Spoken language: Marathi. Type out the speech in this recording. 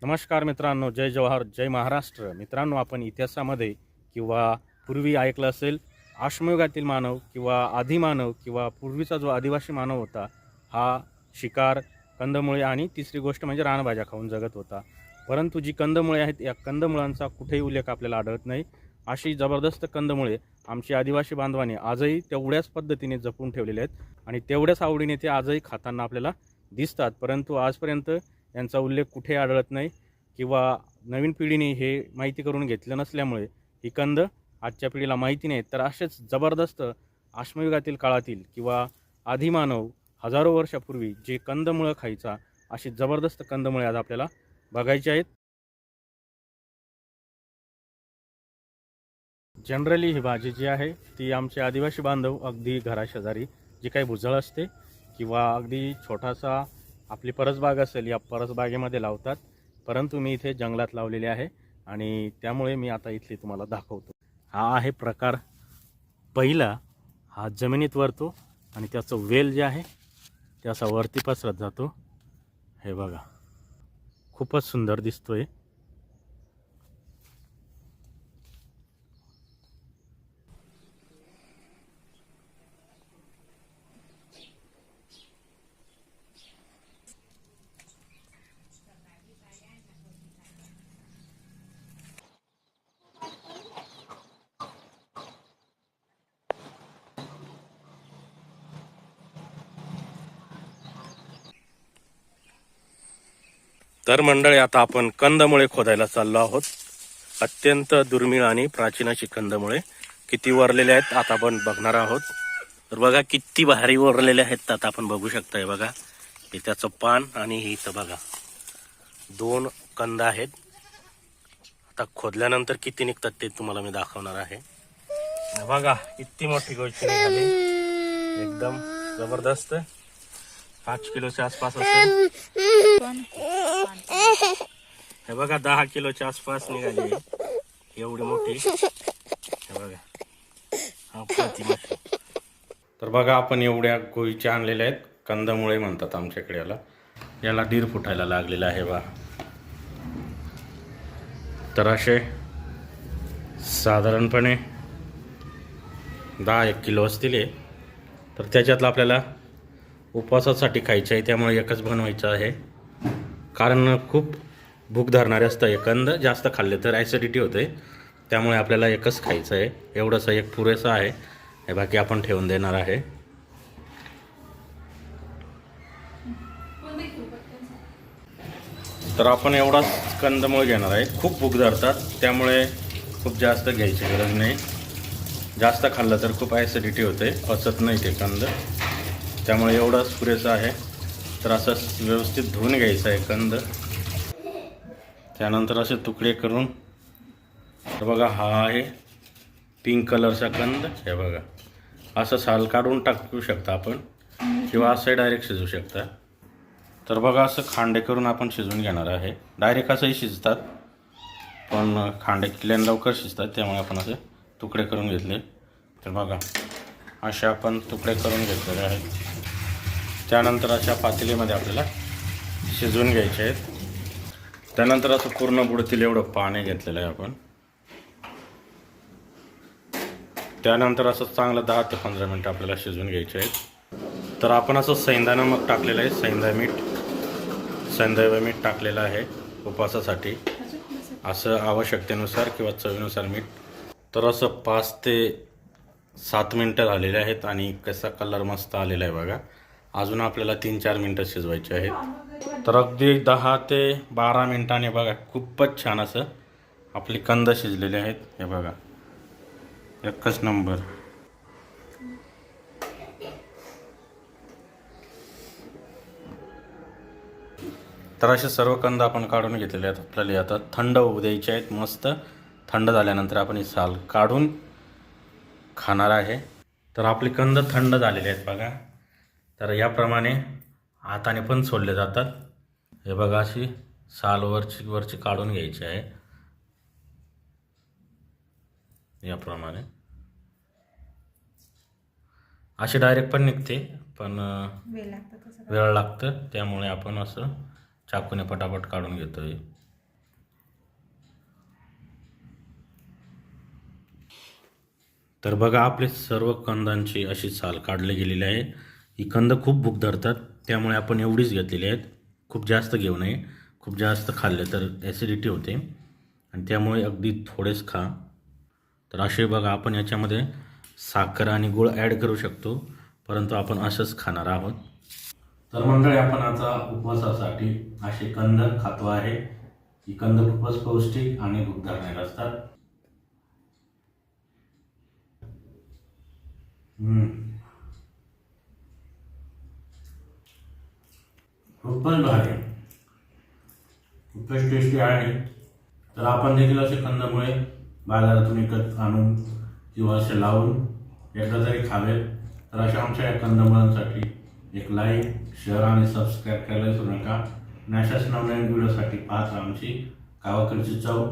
नमस्कार मित्रांनो, जय जवाहर, जय महाराष्ट्र. मित्रांनो, आपण इतिहासामध्ये किंवा पूर्वी ऐकलं असेल, अश्मयुगातील मानव किंवा आदिमानव किंवा पूर्वीचा जो आदिवासी मानव होता, हा शिकार, कंदमुळे आणि तिसरी गोष्ट म्हणजे रानभाज्या खाऊन जगत होता. परंतु जी कंदमुळे आहेत, या कंदमुळांचा कुठेही उल्लेख आपल्याला आढळत नाही. अशी जबरदस्त कंदमुळे आमची आदिवासी बांधवांनी आजही तेवढ्याच पद्धतीने जपून ठेवलेले आहेत आणि तेवढ्याच आवडीने ते आजही खाताना आपल्याला दिसतात. परंतु आजपर्यंत यांचा उल्लेख कुठे आढळत नाही किंवा नवीन पिढीने हे माहिती करून घेतलं नसल्यामुळे ही कंद आजच्या पिढीला माहिती नाही. तर असेच जबरदस्त अश्मयुगातील काळातील किंवा आदिमानव हजारो वर्षापूर्वी जे कंदमुळं खायचा, अशी जबरदस्त कंदमुळे आज आपल्याला बघायची आहेत. जनरली ही भाजी जी आहे ती आमचे आदिवासी बांधव अगदी घराशेजारी जी काही भुजळ असते किंवा अगदी छोटासा आपली परसबाग असेल या परसबागेमध्ये लावतात. परंतु मी इथे जंगलात लावलेले आहे आणि त्यामुळे मी आता इथली तुम्हाला दाखवतो. हा आहे प्रकार पहिला. हा जमिनीत वरतो आणि त्याचं वेल जे आहे ते असा वरती पसरत जातो. हे बघा, खूपच सुंदर दिसतोय. तर मंडळी, आता आपण कंदमुळे खोदायला चाललो आहोत. अत्यंत दुर्मिळ आणि प्राचीन अशी कंदमुळे किती वरलेले आहेत आता आपण बघणार आहोत. तर बघा किती भारी वरलेले आहेत. आता आपण बघू शकता. हे बघा, हे त्याचं पान आणि हे इथं बघा 2 कंद आहेत. आता खोदल्यानंतर किती निघतात ते तुम्हाला मी दाखवणार आहे. बघा किती मोठी गोष्ट निघाली, एकदम जबरदस्त. 5 किलोच्या आसपास असेल. हे बघा 10 किलोच्या आसपास निघाली एवढी मोठी. हे बघा, हा प्रतिमा. तर बघा, आपण एवढ्या गोळीच्या आणलेल्या आहेत. कंदमुळे म्हणतात आमच्याकडे याला. याला 1.5 फुटायला लागलेला आहे बा. तर असे साधारणपणे 10-1 किलो असतील हे. तर त्याच्यातलं आपल्याला उपवासासाठी खायचं आहे, त्यामुळे एकच बनवायचं आहे. कारण खूप भूक धरणारे असतं हे कंद. जास्त खाल्ले तर ॲसिडिटी होते, त्यामुळे आपल्याला एकच खायचं आहे. एवढंसं एक पुरेसं आहे. हे बाकी आपण ठेवून देणार आहे. तर आपण एवढाच कंदमुळे घेणार आहे. खूप भूक धरतात, त्यामुळे खूप जास्त घ्यायची गरज नाही. जास्त खाल्लं तर खूप ॲसिडिटी होते, पचत नाही ते कंद. त्यामुळे एवढंच पुरेसं आहे. तर असं व्यवस्थित धुवून घ्यायचं आहे कंद. त्यानंतर असे तुकडे करून, तर बघा हा आहे पिंक कलरचा कंद. हे बघा, असं साल काढून टाकू शकता आपण किंवा असं डायरेक्ट शिजवू शकता. तर बघा, असं खांडे करून आपण शिजवून घेणार आहे. डायरेक्ट असंही शिजतात, पण खांडे केल्याने लवकर शिजतात, त्यामुळे आपण असे तुकडे करून घेतले. तर बघा, असे आपण तुकडे करून घेतलेले आहेत. त्यानंतर अशा पातेलीमध्ये आपल्याला शिजवून घ्यायचे आहेत. त्यानंतर असं पूर्ण बुडतील एवढं पाणी घेतलेलं आहे आपण. त्यानंतर असं चांगलं 10 ते 15 मिनटं आपल्याला शिजवून घ्यायचे आहेत. तर आपण असं सैंदा नमक टाकलेलं आहे, सैंदा मीठ टाकलेलं आहे उपवासासाठी. असं आवश्यकतेनुसार किंवा चवीनुसार मीठ. तर असं 5 ते 7 मिनटं झालेले आहेत आणि कसा कलर मस्त आलेला आहे बघा. अजून आपल्याला 3-4 मिनटं शिजवायचे आहेत. तर अगदी 10 ते 12 मिनटाने बघा, खूपच छान असं आपले कंद शिजलेले आहेत. हे बघा, एकच नंबर. तर असे सर्व कंद आपण काढून घेतलेले आहेत. आपल्याला आता थंड होऊ द्यायचे आहेत. मस्त थंड झाल्यानंतर आपण हे साल काढून खाणार आहे. तर आपले कंद थंड झालेले आहेत बघा. तर याप्रमाणे हाताने पण सोडले जातात. हे बघा, अशी साल वरची काढून घ्यायची आहे याप्रमाणे. अशी डायरेक्ट पण निघते, पण वेळ लागतं, त्यामुळे आपण असं चाकूने पटापट काढून घेतोय. तर बघा आपले सर्व कंदांची अशी साल काढली गेलेली आहे. ही कंद खूप भूक धरतात, त्यामुळे आपण एवढीच घेतलेली आहेत. खूप जास्त घेऊ नये. खूप जास्त खाल्ले तर ॲसिडिटी होते आणि त्यामुळे अगदी थोडेच खा. तर असे बघा आपण याच्यामध्ये साखर आणि गूळ ॲड करू शकतो, परंतु आपण असंच खाणार आहोत. तर मंडळी आपण आता उपवासासाठी असे कंद खातो आहे. ही कंद खूपच पौष्टिक आणि भूक धरणारे असतात. खूपच भारी आहे, खूपच टेस्टी आहे. तर आपण देखील असे कंदमुळे बाजारातून विकत आणून किंवा असे लावून एकदा तरी खावे. तर अशा आमच्या या कंदमुळांसाठी एक लाईक, शेअर आणि सबस्क्राईब करायला विसरू नका. आणि अशाच नवनवीन व्हिडिओसाठी पाहत राहा आमची गावाकडची चव